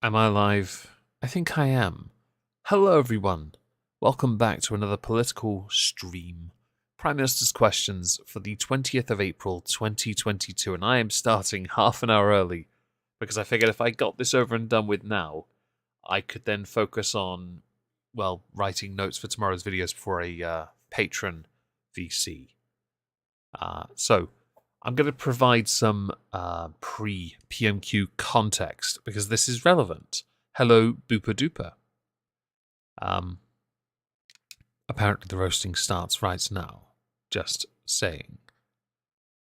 Am I live? I think I am. Hello, everyone. Welcome back to another political stream. Prime Minister's questions for the 20th of April 2022, and I am starting half an hour early because I figured if I got this over and done with now, I could then focus on, well, writing notes for tomorrow's videos for a patron VC. So, I'm going to provide some pre-PMQ context because this is relevant. Hello, Booper Duper. Apparently the roasting starts right now. Just saying.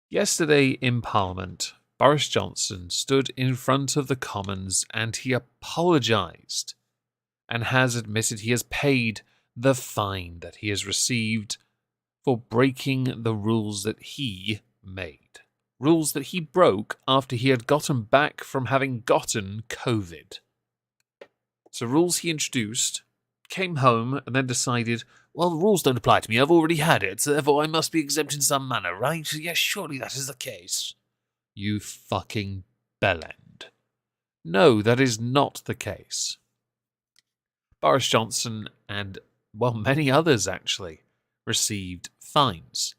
Yesterday in Parliament, Boris Johnson stood in front of the Commons and he apologised and has admitted he has paid the fine that he has received for breaking the rules that he made. Rules that he broke after he had gotten back from having gotten COVID. So rules he introduced, came home, and then decided, well, the rules don't apply to me, I've already had it, so therefore I must be exempt in some manner, right? Yes, surely that is the case. You fucking bellend. No, that is not the case. Boris Johnson and, well, many others actually, received fines.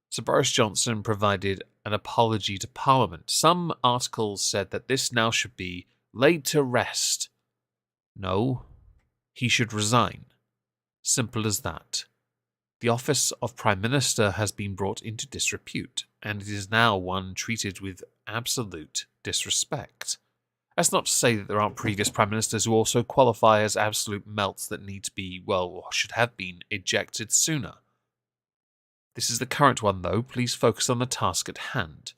So Boris Johnson provided an apology to Parliament. Some articles said that this now should be laid to rest. No, he should resign. Simple as that. The office of Prime Minister has been brought into disrepute, and it is now one treated with absolute disrespect. That's not to say that there aren't previous Prime Ministers who also qualify as absolute melts that need to be, well, or should have been, ejected sooner. This is the current one, though. Please focus on the task at hand.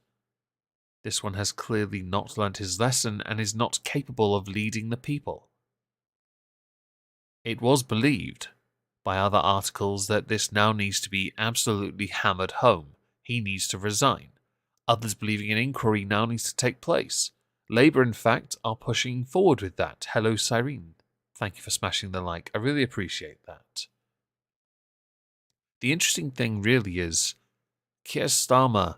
This one has clearly not learnt his lesson and is not capable of leading the people. It was believed by other articles that this now needs to be absolutely hammered home. He needs to resign. Others believing an inquiry now needs to take place. Labour, in fact, are pushing forward with that. Hello, Cyrene. Thank you for smashing the like. I really appreciate that. The interesting thing really is Keir Starmer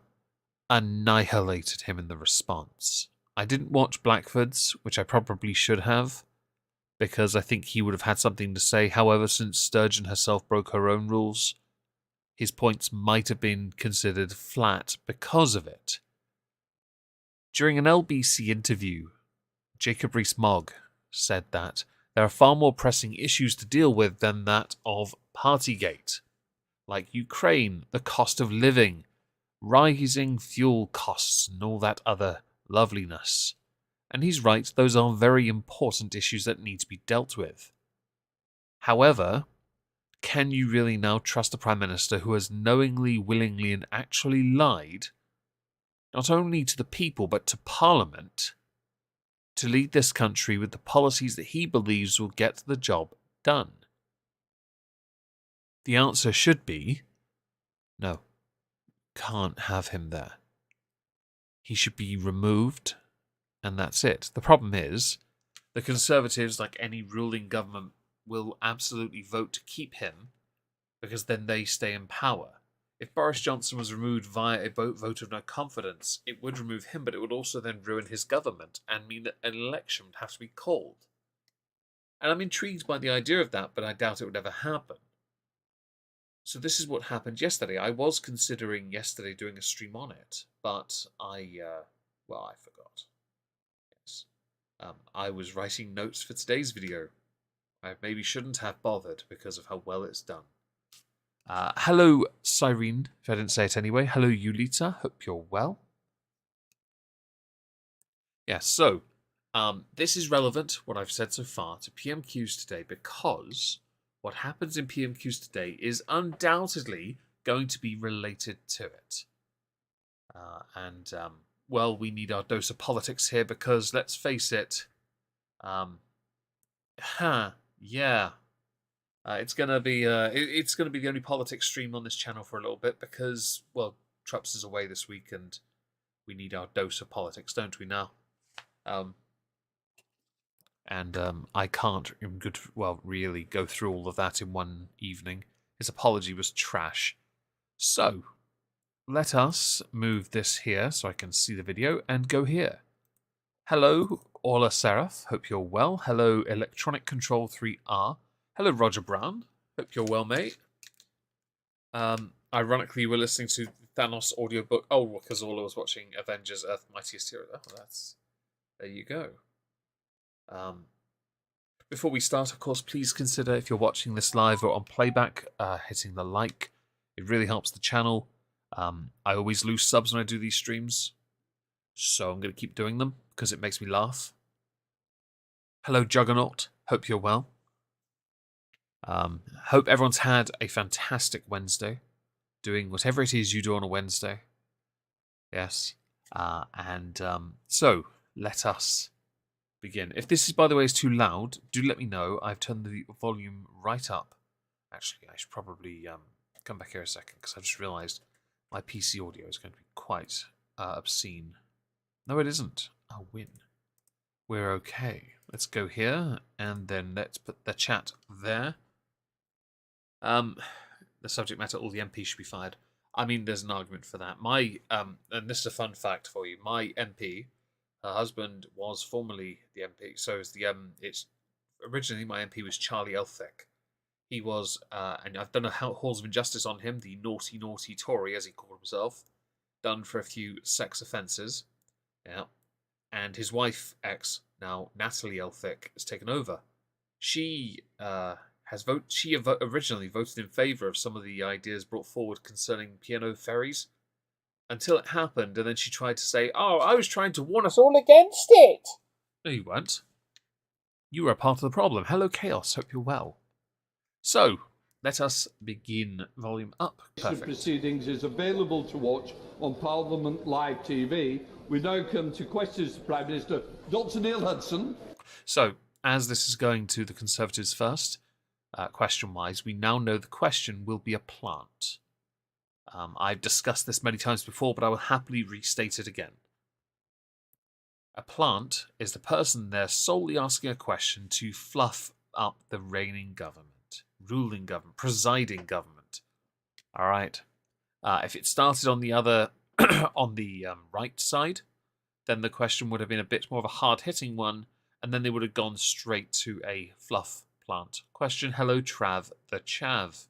annihilated him in the response. I didn't watch Blackford's, which I probably should have, because I think he would have had something to say. However, since Sturgeon herself broke her own rules, his points might have been considered flat because of it. During an LBC interview, Jacob Rees-Mogg said that there are far more pressing issues to deal with than that of Partygate, like Ukraine, the cost of living, rising fuel costs, and all that other loveliness. And he's right, those are very important issues that need to be dealt with. However, can you really now trust a Prime Minister who has knowingly, willingly, and actually lied, not only to the people but to Parliament, to lead this country with the policies that he believes will get the job done? The answer should be, no, can't have him there. He should be removed, and that's it. The problem is, the Conservatives, like any ruling government, will absolutely vote to keep him, because then they stay in power. If Boris Johnson was removed via a vote of no confidence, it would remove him, but it would also then ruin his government, and mean that an election would have to be called. And I'm intrigued by the idea of that, but I doubt it would ever happen. So this is what happened yesterday. I was considering yesterday doing a stream on it, but I forgot. Yes. I was writing notes for today's video. I maybe shouldn't have bothered because of how well it's done. Hello, Cyrene, if I didn't say it anyway. Hello, Yulita. Hope you're well. Yeah, so this is relevant, what I've said so far, to PMQs today because what happens in PMQs today is undoubtedly going to be related to it. Well, we need our dose of politics here because, let's face it, it's gonna be the only politics stream on this channel for a little bit because, well, Trups is away this week and we need our dose of politics, don't we now? I can't really go through all of that in one evening. His apology was trash. So, let us move this here so I can see the video and go here. Hello, Orla Seraph. Hope you're well. Hello, Electronic Control 3R. Hello, Roger Brown. Hope you're well, mate. Ironically, we're listening to Thanos audiobook. Oh, because Orla was watching Avengers Earth Mightiest Hero. Oh, there you go. Before we start, of course, please consider, if you're watching this live or on playback, hitting the like. It really helps the channel. I always lose subs when I do these streams, so I'm going to keep doing them because it makes me laugh. Hello, Juggernaut. Hope you're well. Hope everyone's had a fantastic Wednesday, doing whatever it is you do on a Wednesday. Yes. So, let us begin. If this, by the way, is too loud, do let me know. I've turned the volume right up. Actually, I should probably come back here a second, because I just realised my PC audio is going to be quite obscene. No, it isn't. I'll win. We're okay. Let's go here, and then let's put the chat there. The subject matter, all the MPs should be fired. I mean, there's an argument for that. My, and this is a fun fact for you. My MP, her husband, was formerly the MP. So it's originally my MP was Charlie Elphick. He was, and I've done a Halls of Injustice on him, the naughty, naughty Tory, as he called himself, done for a few sex offences. Yeah. And his wife, now Natalie Elphick, has taken over. She originally voted in favour of some of the ideas brought forward concerning P&O ferries, until it happened, and then she tried to say, "Oh, I was trying to warn us all against it." No, you weren't. You were a part of the problem. Hello, Chaos. Hope you're well. So, let us begin. Volume up. Perfect. Proceedings is available to watch on Parliament Live TV. We now come to questions to Prime Minister Dr. Neil Hudson. So, as this is going to the Conservatives first, question-wise, we now know the question will be a plant. I've discussed this many times before, but I will happily restate it again. A plant is the person there solely asking a question to fluff up the reigning government, ruling government, presiding government. All right. If it started on the other, on the right side, then the question would have been a bit more of a hard-hitting one, and then they would have gone straight to a fluff plant question. Hello, Trav the Chav.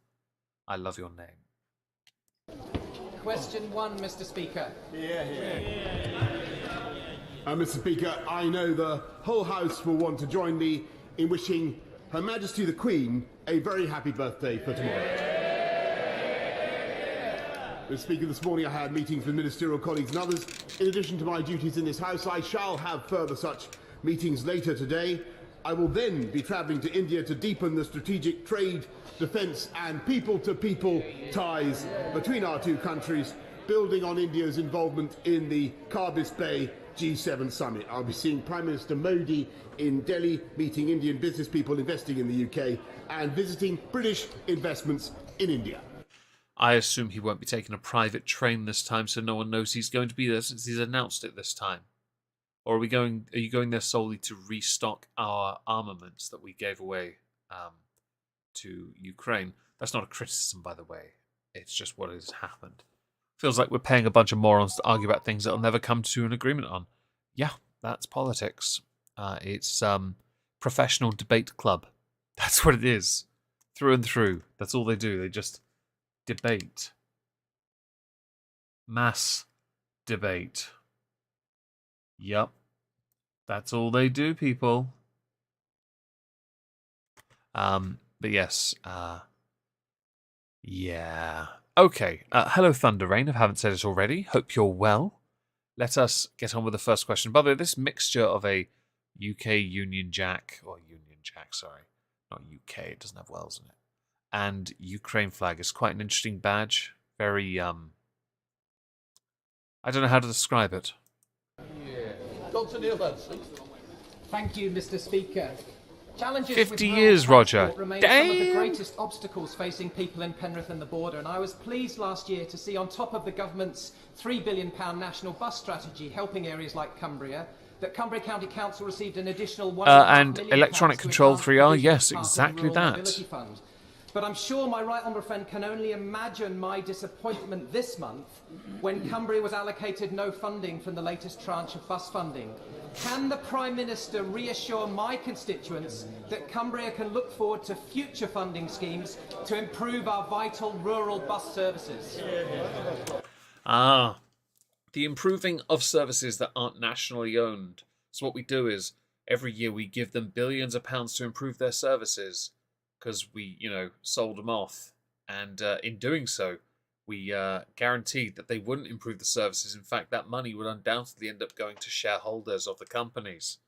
I love your name. Question 1, Mr. Speaker. Mr. Speaker, I know the whole House will want to join me in wishing Her Majesty the Queen a very happy birthday for tomorrow. Mr. Speaker, this morning I had meetings with ministerial colleagues and others. In addition to my duties in this House, I shall have further such meetings later today. I will then be travelling to India to deepen the strategic trade, defence and people-to-people ties between our two countries, building on India's involvement in the Carbis Bay G7 summit. I'll be seeing Prime Minister Modi in Delhi, meeting Indian business people investing in the UK, and visiting British investments in India. I assume he won't be taking a private train this time, so no one knows he's going to be there since he's announced it this time. Or are you going there solely to restock our armaments that we gave away to Ukraine? That's not a criticism, by the way. It's just what has happened. Feels like we're paying a bunch of morons to argue about things that will never come to an agreement on. Yeah, that's politics. It's professional debate club. That's what it is. Through and through. That's all they do. They just debate. Mass debate. Yup. That's all they do, people. But yes. Yeah. Okay. Hello, Thunder Rain, if I haven't said it already. Hope you're well. Let us get on with the first question. By the way, this mixture of a UK Union Jack, sorry. Not UK, it doesn't have Wales in it. And Ukraine flag is quite an interesting badge. Very, I don't know how to describe it. Dr. Neil Hudson. Thank you, Mr. Speaker. Challenges 50 with years, Roger. Remain Damn. some of the greatest obstacles facing people in Penrith and the border, and I was pleased last year to see, on top of the government's £3 billion national bus strategy helping areas like Cumbria, that Cumbria County Council received an additional £1.5 and million Electronic to Control enhance 3R, the yes, Park and exactly Rural that. Mobility Fund. But I'm sure my right honourable friend can only imagine my disappointment this month when Cumbria was allocated no funding from the latest tranche of bus funding. Can the Prime Minister reassure my constituents that Cumbria can look forward to future funding schemes to improve our vital rural bus services? The improving of services that aren't nationally owned. So what we do is every year we give them billions of pounds to improve their services because we, sold them off. And in doing so, we guaranteed that they wouldn't improve the services. In fact, that money would undoubtedly end up going to shareholders of the companies.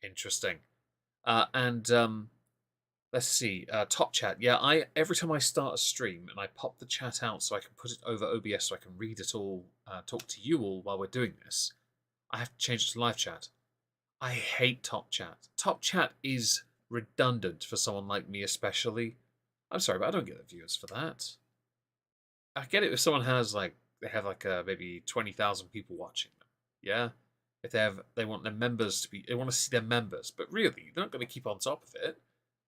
Interesting. Let's see. Top chat. Yeah, every time I start a stream and I pop the chat out so I can put it over OBS so I can read it all, talk to you all while we're doing this, I have to change it to live chat. I hate top chat. Top chat is redundant for someone like me especially. I'm sorry, but I don't get the viewers for that. I get it if someone has they have maybe 20,000 people watching them. Yeah? If they want their members they want to see their members, but really, they're not going to keep on top of it.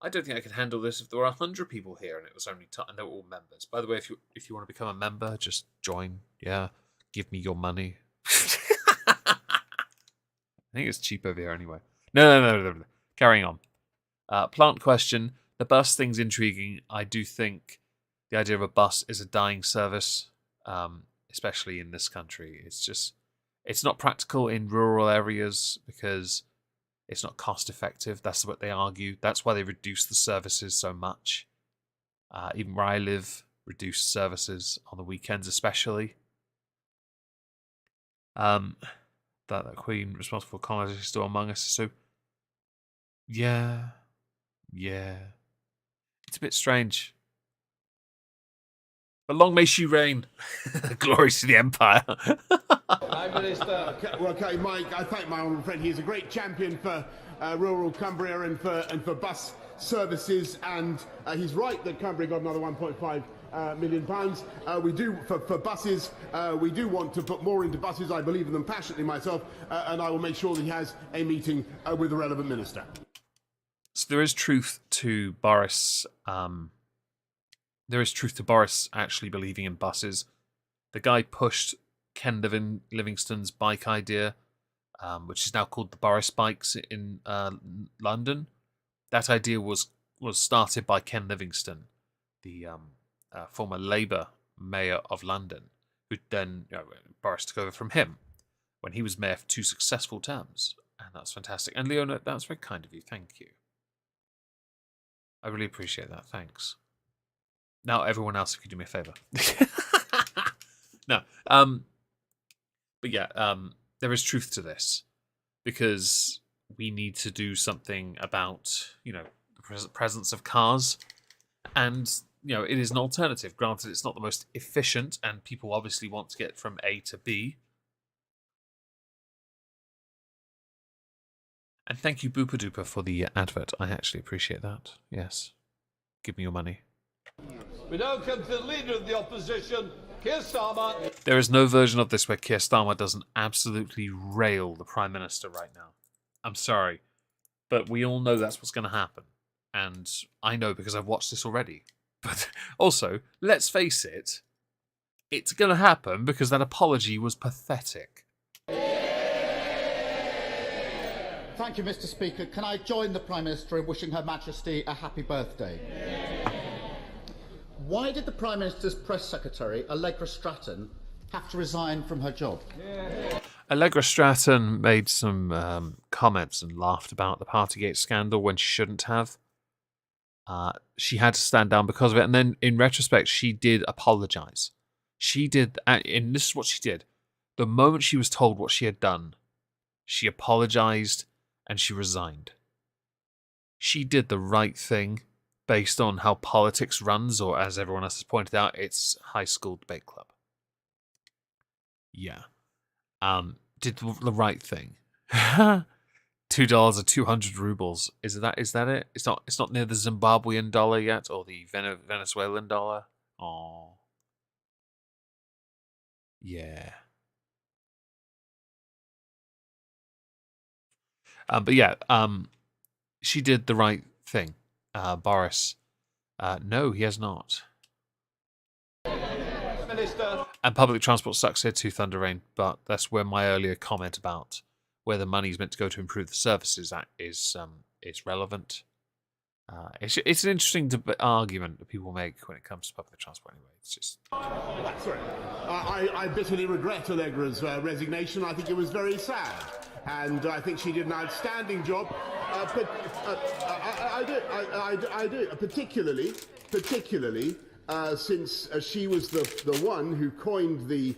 I don't think I could handle this if there were 100 people here and it was only and they were all members. By the way, if you want to become a member, just join. Yeah, give me your money. I think it's cheap over here anyway. No. Carrying on. Plant question. The bus thing's intriguing. I do think the idea of a bus is a dying service, especially in this country. It's not practical in rural areas because it's not cost effective. That's what they argue. That's why they reduce the services so much. Even where I live, reduced services on the weekends especially. That Queen responsible for colonization is still among us. So, yeah. It's a bit strange. But long may she reign. Glory to the Empire. Prime Minister. Well, okay, Mike, I thank my honourable friend. He's a great champion for rural Cumbria and for bus services, and he's right that Cumbria got another £1.5 million. We do for buses. We do want to put more into buses. I believe in them passionately myself, and I will make sure that he has a meeting with the relevant minister. So there is truth to Boris. There is truth to Boris actually believing in buses. The guy pushed Ken Livingstone's bike idea, which is now called the Boris Bikes in London. That idea was started by Ken Livingstone, the former Labour mayor of London, who then Boris took over from him when he was mayor for 2 successful terms, and that's fantastic. And Leona, that's very kind of you. Thank you. I really appreciate that. Thanks. Now, everyone else, if you do me a favour. No. But yeah, there is truth to this. Because we need to do something about, the presence of cars. And, it is an alternative. Granted, it's not the most efficient, and people obviously want to get from A to B. And thank you, Booper Duper, for the advert. I actually appreciate that. Yes. Give me your money. We now come to the Leader of the Opposition, Keir Starmer. There is no version of this where Keir Starmer doesn't absolutely rail the Prime Minister right now. I'm sorry. But we all know that's what's going to happen. And I know because I've watched this already. But also, let's face it, it's going to happen because that apology was pathetic. Thank you, Mr. Speaker. Can I join the Prime Minister in wishing Her Majesty a happy birthday? Why did the Prime Minister's press secretary, Allegra Stratton, have to resign from her job? Allegra Stratton made some comments and laughed about the Partygate scandal when she shouldn't have. She had to stand down because of it. And then, in retrospect, she did apologise. She did, and this is what she did. The moment she was told what she had done, she apologised and she resigned. She did the right thing based on how politics runs, or as everyone else has pointed out, it's high school debate club. Yeah. Did the right thing. $2 or 200 rubles. Is that it? It's not near the Zimbabwean dollar yet, or the Venezuelan dollar. Oh. Yeah. But yeah, she did the right thing. Boris No, he has not. Minister. And public transport sucks here too, Thunder Rain, but that's where my earlier comment about where the money is meant to go to improve the services is relevant. It's an interesting argument that people make when it comes to public transport anyway. It's just... Sorry. I bitterly regret Allegra's resignation. I think it was very sad. And I think she did an outstanding job. But I do, particularly since she was the one who coined the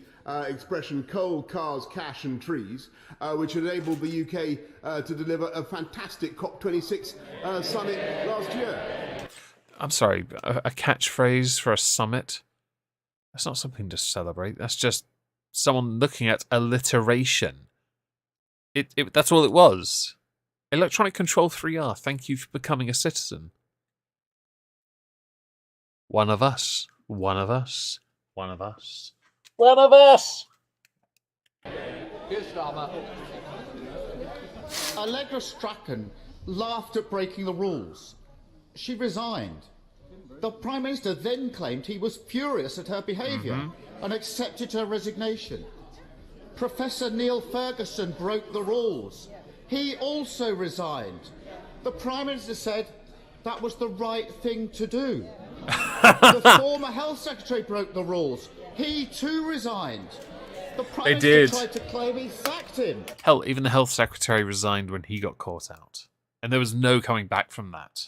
expression coal, cars, cash and trees, which enabled the UK to deliver a fantastic COP26 summit last year. I'm sorry, a catchphrase for a summit? That's not something to celebrate. That's just someone looking at alliteration. That's all it was. Electronic Control 3R, thank you for becoming a citizen. One of us. One of us. One of us. One of us! Here's Starmer. Allegra Strachan laughed at breaking the rules. She resigned. The Prime Minister then claimed he was furious at her behaviour and accepted her resignation. Professor Neil Ferguson broke the rules. He also resigned. The Prime Minister said that was the right thing to do. The former Health Secretary broke the rules. He too resigned. The Prime Minister tried to claim he sacked him. Hell, even the Health Secretary resigned when he got caught out. And there was no coming back from that.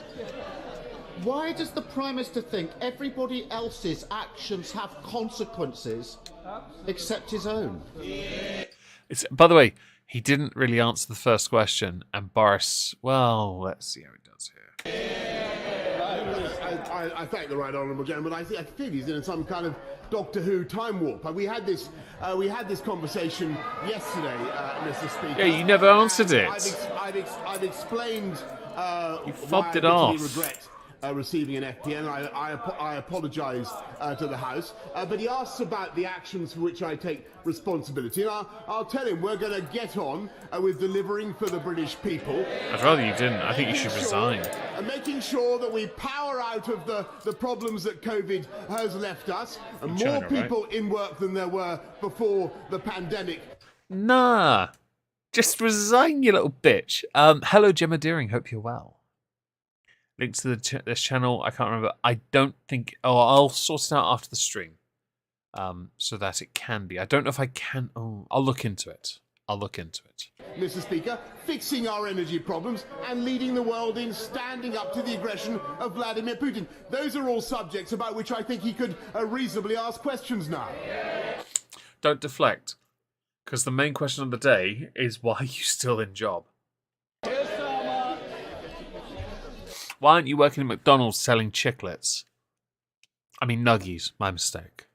Why does the Prime Minister think everybody else's actions have consequences except his own? By the way, he didn't really answer the first question, and Boris, well, let's see how he does here. I thank the right honourable gentleman, but I feel he's in some kind of Doctor Who time warp. We had this conversation yesterday, Mr. Speaker. Yeah, you never answered it. I've explained You why fobbed it I off. bitterly regret receiving an FPN. I apologise to the House, but he asks about the actions for which I take responsibility, and I'll tell him we're going to get on with delivering for the British people. I'd rather you didn't. I think you should resign. And making sure that we power out of the problems that COVID has left us, and more China, people in work than there were before the pandemic. Nah. Just resign, you little bitch. Hello, Gemma Deering. Hope you're well. Link to this channel, I can't remember. I don't think... Oh, I'll sort it out after the stream. So that it can be. I don't know if I can... Oh, I'll look into it. Mr. Speaker, fixing our energy problems and leading the world in standing up to the aggression of Vladimir Putin. Those are all subjects about which I think he could reasonably ask questions now. Don't deflect. Because the main question of the day is why are you still in job? Why aren't you working at McDonald's selling chiclets? I mean nuggies, my mistake.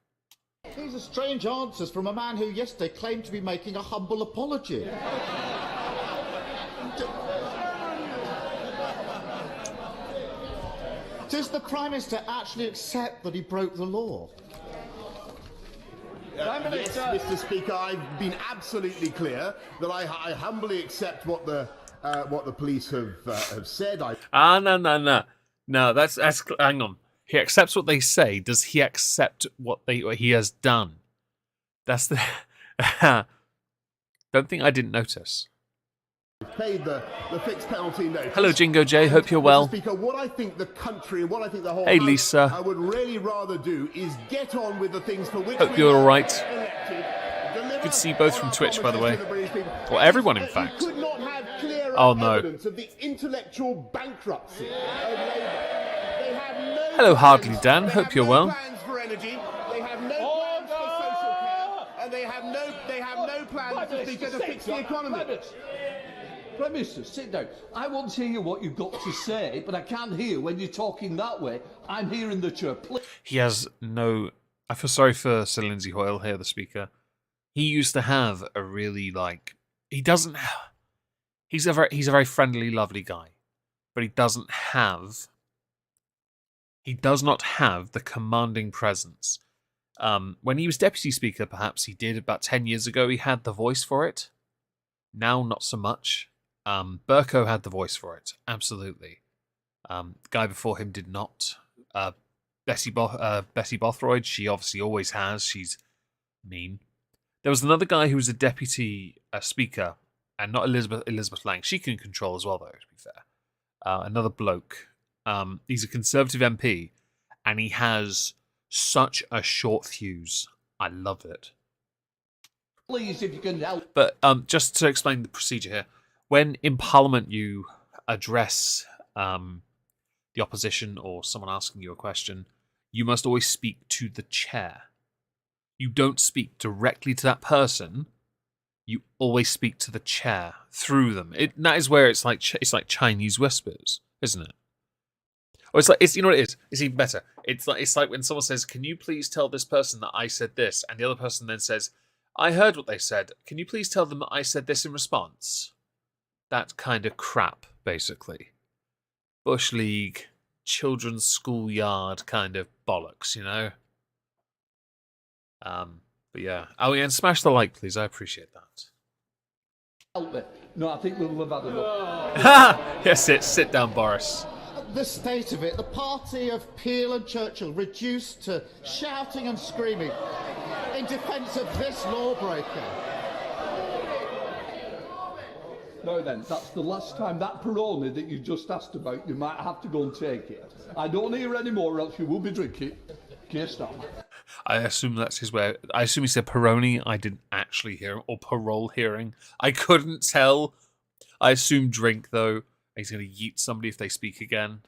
These are strange answers from a man who yesterday claimed to be making a humble apology. Does the Prime Minister actually accept that he broke the law? Yes, Mr. Speaker, I've been absolutely clear that I humbly accept what the police have said. No, that's hang on. He accepts what they say. Does he accept what he has done? That's the... Don't think I didn't notice. Paid the fixed penalty notice. Hello, Jingo J. Hope you're well. Mr. Speaker, what I think the country and what I think the whole Hey, House, Lisa. I would really rather do is get on with the things for which Hope we you're were all right. elected, deliver Good to see you both on from our Twitch, by the way. promises to British people. Well, everyone, in You fact. could not have clearer Oh, no. evidence of the intellectual bankruptcy of Labour. They have no Hello, plans. Hardly Dan. They Hope have you're no well. plans for energy. They have no plans for social care, and they have no plans to speak to fix the economy. Prime Minister, sit down. I want to hear what you've got to say, but I can't hear when you're talking that way. I'm here in the chair. He has no... I feel sorry for Sir Lindsay Hoyle here, the speaker. He used to have a really, He doesn't have... He's a very friendly, lovely guy. But he does not have the commanding presence. When he was deputy speaker, perhaps he did. About 10 years ago, he had the voice for it. Now, not so much. Burko had the voice for it, absolutely. The guy before him did not. Bessie Bothroyd. She obviously always has. She's mean. There was another guy who was a deputy speaker, and not Elizabeth Lang. She can control as well, though. To be fair, another bloke. He's a Conservative MP, and he has such a short fuse. I love it. Please, if you can help. But just to explain the procedure here, when in Parliament you address the opposition or someone asking you a question, you must always speak to the chair. You don't speak directly to that person. You always speak to the chair through them. That is where it's like Chinese whispers, isn't it? Or it's you know what it is. It's even better. It's like when someone says, "Can you please tell this person that I said this?" and the other person then says, "I heard what they said. Can you please tell them that I said this in response?" That kind of crap, basically. Bush League, children's schoolyard kind of bollocks, you know. But yeah. Oh yeah, and smash the like, please. I appreciate that. Help it. No, I think we'll have had enough. Yes, sit down, Boris. The state of it, the party of Peel and Churchill reduced to shouting and screaming in defence of this lawbreaker. No then, that's the last time. That Peroni that you just asked about, you might have to go and take it. I don't hear any more, else you will be drinking. Keir Starmer. I assume that's his way. I assume he said Peroni. I didn't actually hear him. Or parole hearing. I couldn't tell. I assume drink, though. He's going to yeet somebody if they speak again.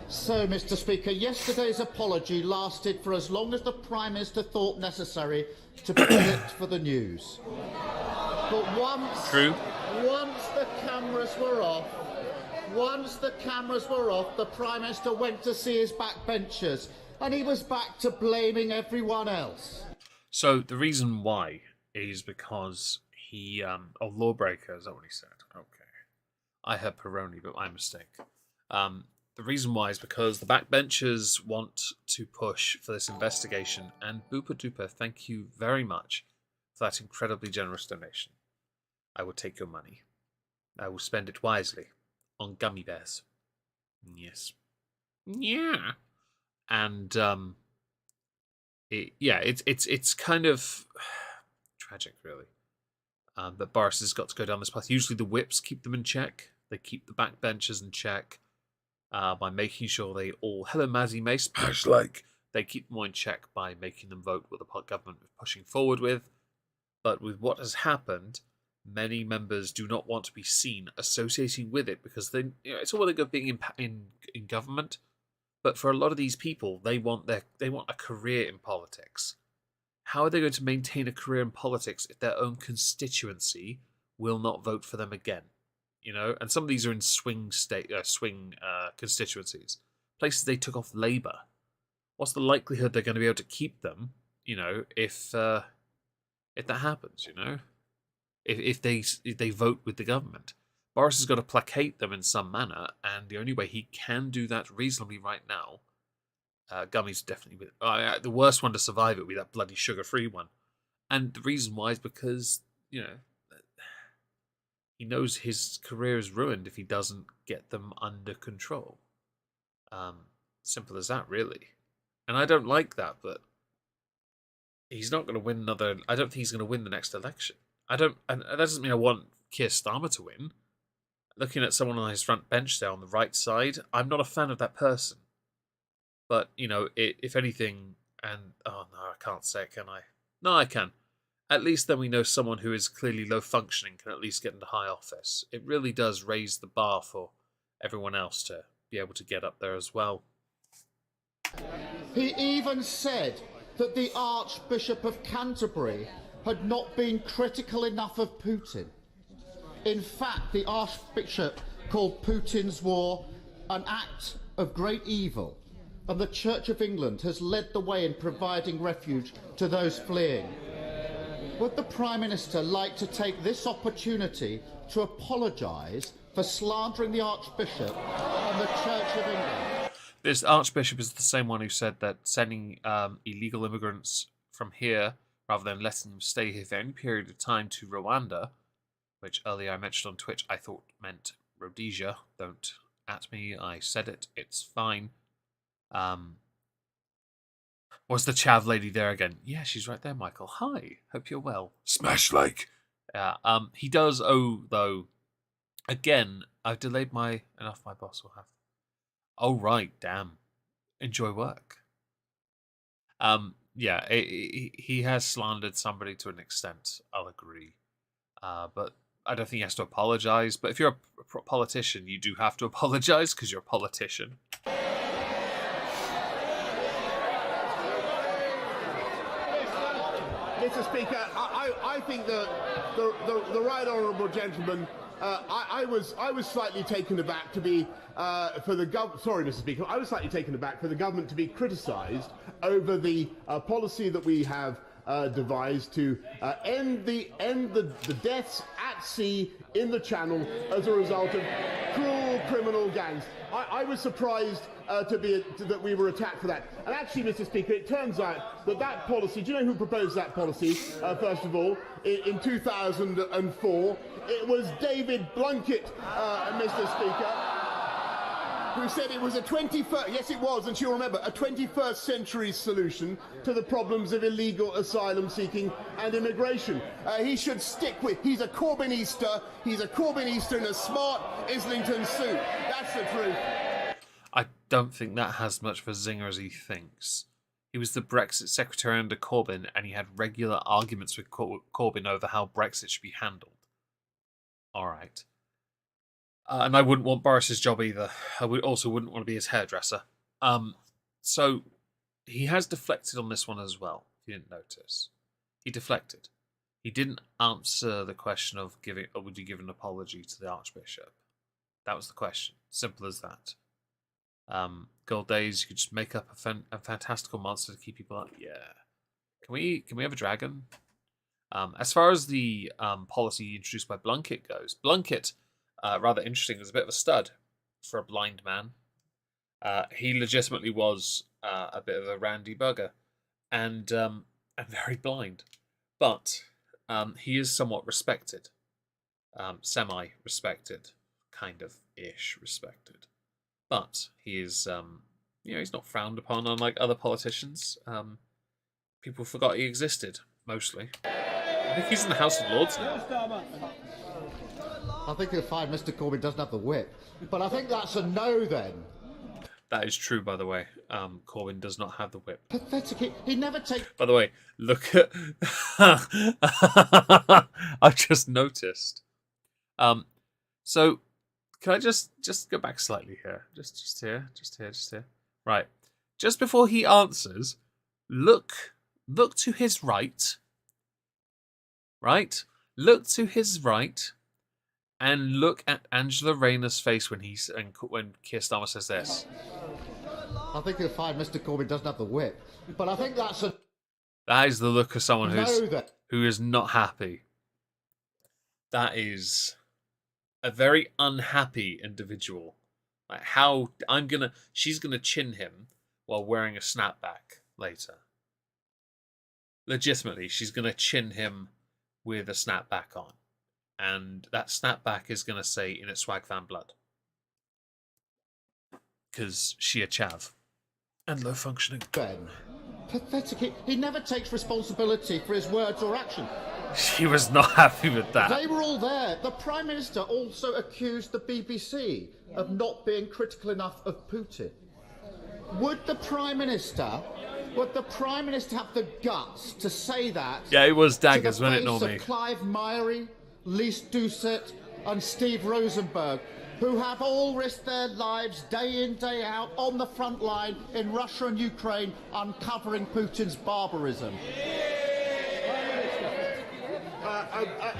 So, Mr. Speaker, yesterday's apology lasted for as long as the Prime Minister thought necessary to be clipped for the news. But once the cameras were off, the Prime Minister went to see his backbenchers, and he was back to blaming everyone else. So the reason why is because he lawbreaker, is that what he said? Okay. I heard Peroni, but my mistake. The reason why is because the backbenchers want to push for this investigation, and Booper Duper, thank you very much for that incredibly generous donation. I will take your money. I will spend it wisely on gummy bears. Yes. Yeah. And it's kind of tragic, really. That Boris has got to go down this path. Usually the whips keep them in check. They keep the backbenchers in check by making sure they all, hello Mazzy May, smash like. They keep them all in check by making them vote what the government is pushing forward with. But with what has happened, many members do not want to be seen associating with it because they, it's all well good being in government, but for a lot of these people, they want a career in politics. How are they going to maintain a career in politics if their own constituency will not vote for them again? And some of these are in swing constituencies, places they took off Labour. What's the likelihood they're going to be able to keep them? If that happens, if they vote with the government, Boris has got to placate them in some manner, and the only way he can do that reasonably right now, gummies definitely. The worst one to survive it would be that bloody sugar-free one, and the reason why is because he knows his career is ruined if he doesn't get them under control. Simple as that, really. And I don't like that, but he's not going to win another. I don't think he's going to win the next election. And that doesn't mean I want Keir Starmer to win. Looking at someone on his front bench there on the right side, I'm not a fan of that person. But, if anything, and, oh no, I can't say it, can I? No, I can. At least then we know someone who is clearly low functioning can at least get into high office. It really does raise the bar for everyone else to be able to get up there as well. He even said that the Archbishop of Canterbury had not been critical enough of Putin. In fact, the Archbishop called Putin's war an act of great evil, and the Church of England has led the way in providing refuge to those fleeing. Would the Prime Minister like to take this opportunity to apologise for slandering the Archbishop and the Church of England? This Archbishop is the same one who said that sending illegal immigrants from here, rather than letting them stay here for any period of time, to Rwanda, which earlier I mentioned on Twitch I thought meant Rhodesia. Don't at me, I said it, it's fine. Was the chav lady there again? Yeah, she's right there, Michael. Hi, hope you're well. Smash like. Yeah. He does owe though. Again, I've delayed my enough. My boss will have. Oh right, damn. Enjoy work. Yeah, he has slandered somebody to an extent. I'll agree. But I don't think he has to apologize. But if you're a politician, you do have to apologize because you're a politician. Mr. Speaker, I think that the right honourable gentleman, I was slightly taken aback to be for the sorry, Mr. Speaker, I was slightly taken aback for the government to be criticised over the policy that we have devised to end the deaths at sea in the Channel as a result of cruel criminal gangs. I was surprised that we were attacked for that. And actually, Mr. Speaker, it turns out that that policy, do you know who proposed that policy, first of all, in 2004? It was David Blunkett, Mr. Speaker, who said it was a 21st, yes it was, and you'll remember, a 21st century solution to the problems of illegal asylum seeking and immigration. He should stick with, he's a Corbynister in a smart Islington suit. That's the truth. I don't think that has much of a zinger as he thinks. He was the Brexit secretary under Corbyn, and he had regular arguments with Corbyn over how Brexit should be handled. Alright. And I wouldn't want Boris's job either. I also wouldn't want to be his hairdresser. So he has deflected on this one as well, if you didn't notice. He deflected. He didn't answer the question of would you give an apology to the Archbishop? That was the question. Simple as that. Gold days, you could just make up a fantastical monster to keep people up. Yeah. Can we have a dragon? As far as the policy introduced by Blunkett goes, Blunkett, rather interesting, was a bit of a stud for a blind man. He legitimately was a bit of a randy bugger and very blind. But he is somewhat respected. Semi-respected. Kind of ish respected. But he is, he's not frowned upon unlike other politicians. People forgot he existed, mostly. I think he's in the House of Lords now. I think you'll find Mr. Corbyn doesn't have the whip. But I think that's a no then. That is true, by the way. Corbyn does not have the whip. Pathetic. He never takes... By the way, look at... I just noticed. So... Can I just go back slightly here? Just here. Right. Just before he answers, look to his right. Right? Look to his right and look at Angela Rayner's face when Keir Starmer says this. I think you'll find Mr. Corbyn doesn't have the whip. But I think that's a... That is the look of someone who is not happy. That is a very unhappy individual. Like she's gonna chin him while wearing a snapback later. Legitimately, she's gonna chin him with a snapback on. And that snapback is gonna say in its swag fan blood. Because she a chav. And low functioning. Ben. Pathetic. He never takes responsibility for his words or actions. She was not happy with that. They were all there. The Prime Minister also accused the BBC of not being critical enough of Putin. Would the Prime Minister have the guts to say that? Yeah, it was daggers, wasn't it, Normie? Of Clive Myrie, Lise Doucet and Steve Rosenberg, who have all risked their lives day in, day out on the front line in Russia and Ukraine, uncovering Putin's barbarism.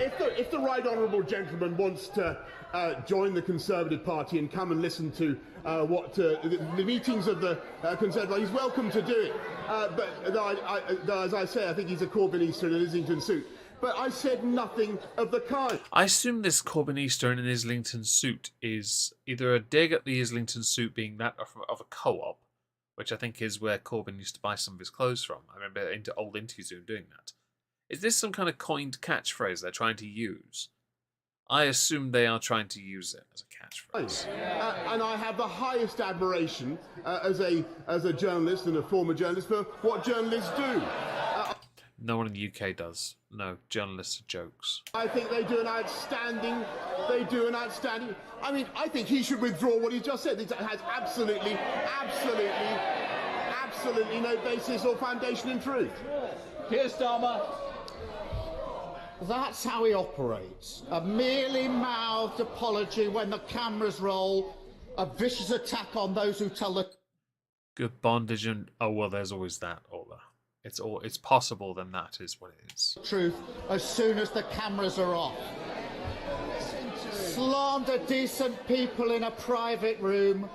If the right honourable gentleman wants to join the Conservative Party and come and listen to the meetings of the Conservative Party, he's welcome to do it. But as I say, I think he's a Corbynister in an Islington suit. But I said nothing of the kind. I assume this Corbynister in an Islington suit is either a dig at the Islington suit being that of a co-op, which I think is where Corbyn used to buy some of his clothes from. I remember old interviews of him doing that. Is this some kind of coined catchphrase they're trying to use? I assume they are trying to use it as a catchphrase. And I have the highest admiration as a journalist and a former journalist for what journalists do. No one in the UK does. No, journalists are jokes. I think they do an outstanding. I mean, I think he should withdraw what he just said. It has absolutely no basis or foundation in truth. Keir Starmer. That's how he operates. A merely mouthed apology when the cameras roll, a vicious attack on those who tell the Good bondage and there's always that, Ola. It's possible then that is what it is. truth as soon as the cameras are off. Slander decent people in a private room.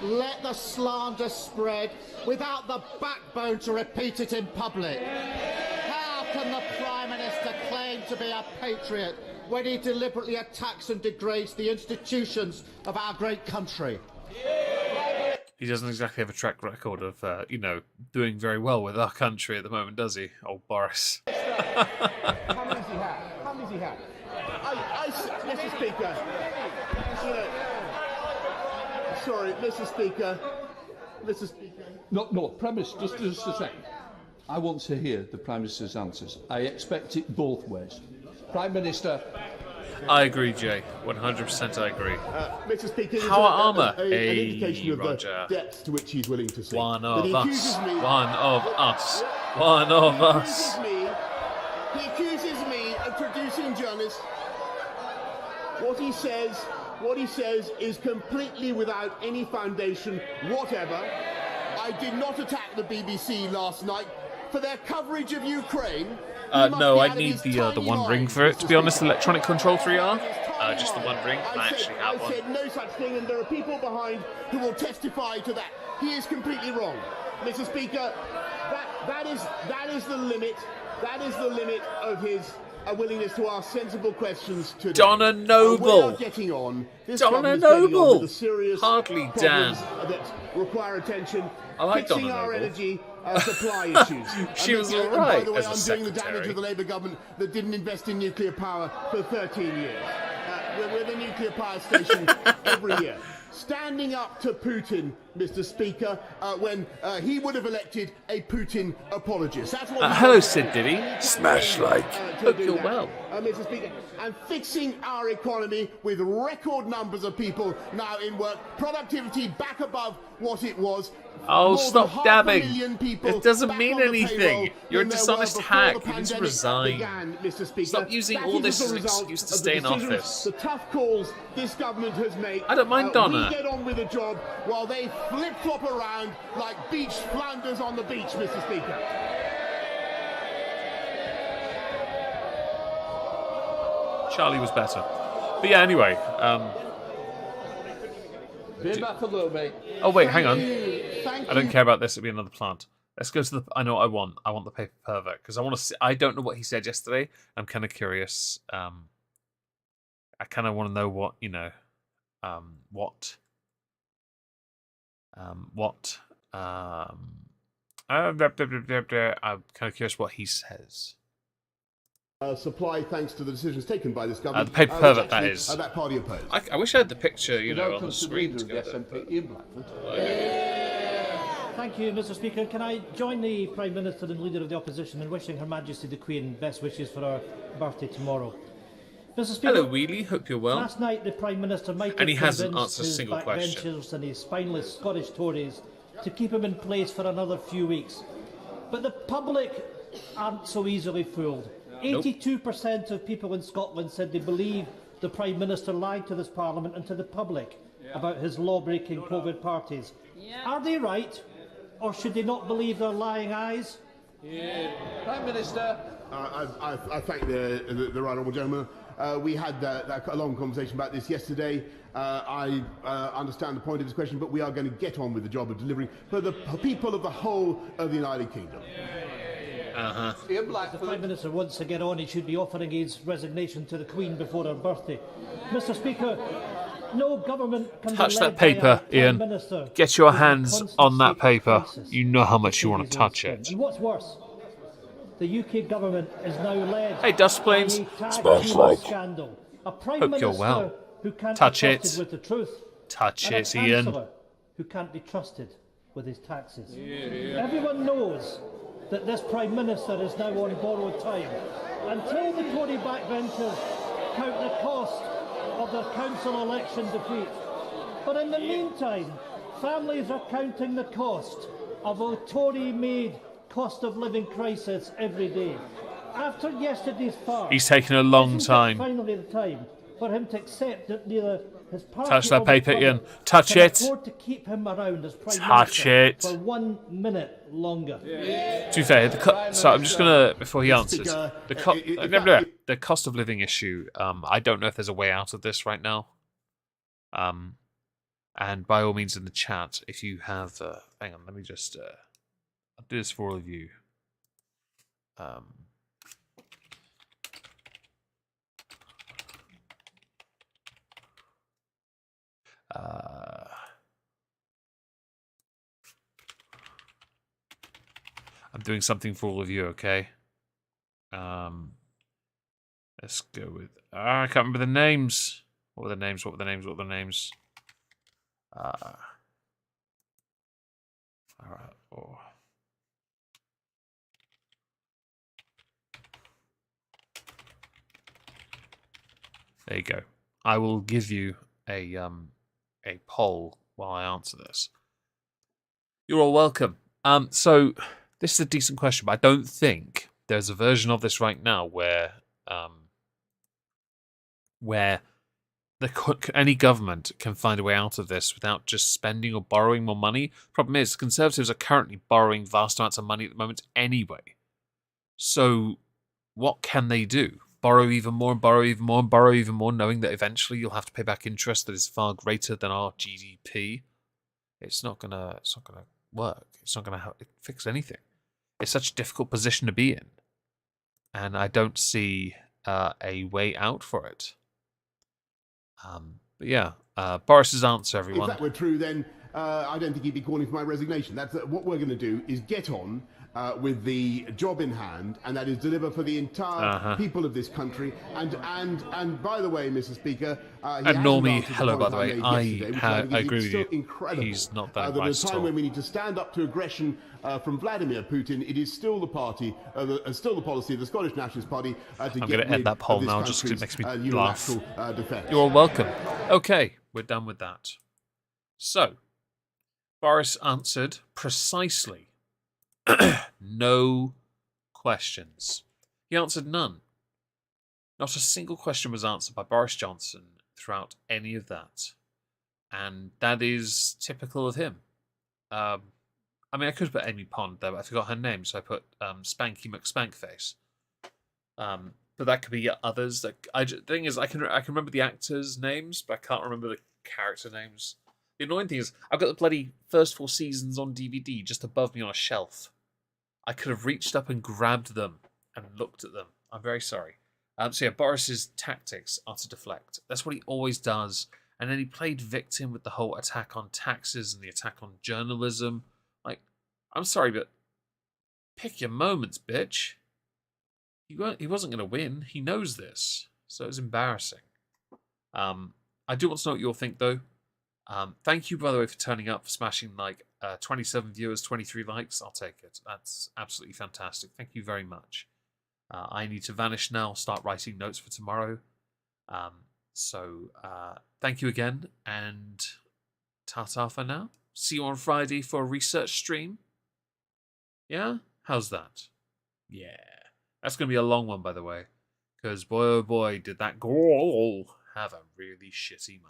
Let the slander spread without the backbone to repeat it in public. How can the Prime Minister claim to be a patriot when he deliberately attacks and degrades the institutions of our great country? He doesn't exactly have a track record of, doing very well with our country at the moment, does he? Old Boris. How many does he have? Mr. Speaker, sorry, Mr. Speaker. No, premise, just a second. I want to hear the Prime Minister's answers. I expect it both ways. Prime Minister. I agree, Jay. 100% I agree. Mr. Speaker, Power armour. an Hey, indication of Roger. the depths to which he's willing to sink. One But of he us. accuses me- One of us. One of us. He accuses me of producing journalists. What he says is completely without any foundation whatever. I did not attack the BBC last night for their coverage of Ukraine. No, I need the one ring for it, to be honest. Electronic Control 3R. Just the one ring. I actually have one. I said no such thing, and there are people behind who will testify to that. He is completely wrong, Mr. Speaker. That is the limit. That is the limit of his willingness to ask sensible questions today. Donna Noble. We are getting on. This Donna government is getting on Noble. with the serious Hardly Dan. problems that require attention. I like fixing Donna our Noble. energy supply issues. She was and all by right the way, as a undoing the damage secretary. of the Labour government that didn't invest in nuclear power for 13 years. We're the nuclear power station every year. Standing up to Putin, Mr. Speaker, when he would have elected a Putin apologist. That's what. Hello, Sid Diddy. Smash like. Hope you're well. Mr. Speaker, and fixing our economy with record numbers of people now in work, productivity back above what it was. Oh, More than stop 500,000 dabbing. people It doesn't back mean on the anything. payroll You're a than there dishonest were before hack. the You need to pandemic resign. began, Mr. Speaker. Stop using That all is this as as a an result excuse to of stay in the decisions, office. The tough calls this government has made. I don't mind Donna. We get on with the job while they flip-flop around like beach Flanders on the beach, Mr. Speaker. Charlie was better. But yeah, anyway. Be back a little bit. Oh, wait, hang on. Thank I don't you. care about this. It'll be another plant. Let's go to the. I know what I want. I want the paper pervert because I want to see. I don't know what he said yesterday. I'm kind of curious. I kind of want to know what I'm kind of curious what he says. Supply thanks to the decisions taken by this government. The paper pervert, that is. That party opposed. I wish I had the picture, on Welcome the to screen the to leader go of the there. SNP, Ian Blackford. Thank you, Mr. Speaker. Can I join the Prime Minister and Leader of the Opposition in wishing Her Majesty the Queen best wishes for her birthday tomorrow? Mr. Speaker, Hello, Wheelie. Hope you're well. last night the Prime Minister might And he have hasn't convinced answered a his single question. backbenchers and his spineless Scottish Tories to keep him in place for another few weeks. But the public aren't so easily fooled. 82% of people in Scotland said they believe the Prime Minister lied to this Parliament and to the public about his law-breaking COVID parties. Are they right? Or should they not believe their lying eyes? Prime Minister. I thank the right honourable gentleman. We had a long conversation about this yesterday. I understand the point of his question, but we are going to get on with the job of delivering for the people of the whole of the United Kingdom. Ian If the Prime Blackford. Minister wants to get on, he should be offering his resignation to the Queen before her birthday. Mr. Speaker, no government can Touch be that led by a paper, Prime Ian. Minister Get your who's in hands constant on that state of paper. crisis. You know how much you want to touch it. And what's worse, the UK government is now led Hey, dust planes. by a tag Smash team like. scandal A Prime Hope you're Minister well. who can't Touch be it. trusted with the truth. Touch And a it, Ian. Chancellor who can't be trusted with his taxes. Everyone knows that this Prime Minister is now on borrowed time. Until the Tory backbenchers count the cost of their council election defeat. But in the meantime, families are counting the cost of a Tory-made cost of living crisis every day. After yesterday's farce, He's taken a long isn't it time. finally the time for him to accept that neither his party Touch that or the paper, public Ian. Touch can it. afford to keep him around as Prime Touch Minister it. for 1 minute longer. To be fair, so I'm just gonna, before he answers, Speaker, the cost of living issue. I don't know if there's a way out of this right now. And by all means, in the chat, if you have, hang on, let me just, I'll do this for all of you. I'm doing something for all of you, okay? Let's go with. I can't remember the names. What were the names? What were the names? What were the names? All right. Oh. There you go. I will give you a poll while I answer this. You're all welcome. So this is a decent question, but I don't think there's a version of this right now where any government can find a way out of this without just spending or borrowing more money. Problem is, the Conservatives are currently borrowing vast amounts of money at the moment anyway. So what can they do? Borrow even more and borrow even more and borrow even more, knowing that eventually you'll have to pay back interest that is far greater than our GDP. It's not gonna work. It's not gonna fix anything. It's such a difficult position to be in, and I don't see a way out for it. But yeah, Boris's answer, everyone. If that were true, then I don't think he'd be calling for my resignation. That's what we're going to do is get on with the job in hand, and that is deliver for the entire people of this country. And by the way, Mr. Speaker, And Normie, hello, by the way. I agree with you. Incredible. He's not that That right at a at time all. when we need to stand up to aggression from Vladimir Putin, it is still the party, still the policy of the Scottish Nationalist Party to I'm get going to end rid that poll of this now just because it makes country's me laugh. unilateral defence. You're all welcome. Okay, we're done with that. So, Boris answered precisely. No questions. He answered none. Not a single question was answered by Boris Johnson throughout any of that. And that is typical of him. I mean, I could have put Amy Pond there, but I forgot her name, so I put Spanky McSpankface. But that could be others. The thing is, I can remember the actors' names, but I can't remember the character names. The annoying thing is, I've got the bloody first 4 seasons on DVD just above me on a shelf. I could have reached up and grabbed them and looked at them. I'm very sorry. So yeah, Boris's tactics are to deflect. That's what he always does. And then he played victim with the whole attack on taxes and the attack on journalism. Like, I'm sorry, but pick your moments, bitch. He wasn't going to win. He knows this. So it's embarrassing. I do want to know what you all think, though. Thank you, by the way, for turning up, for smashing like 27 viewers, 23 likes. I'll take it. That's absolutely fantastic. Thank you very much. I need to vanish now, start writing notes for tomorrow. So thank you again, and ta-ta for now. See you on Friday for a research stream. Yeah? How's that? Yeah. That's going to be a long one, by the way. Because boy, oh boy, did that goal have a really shitty month.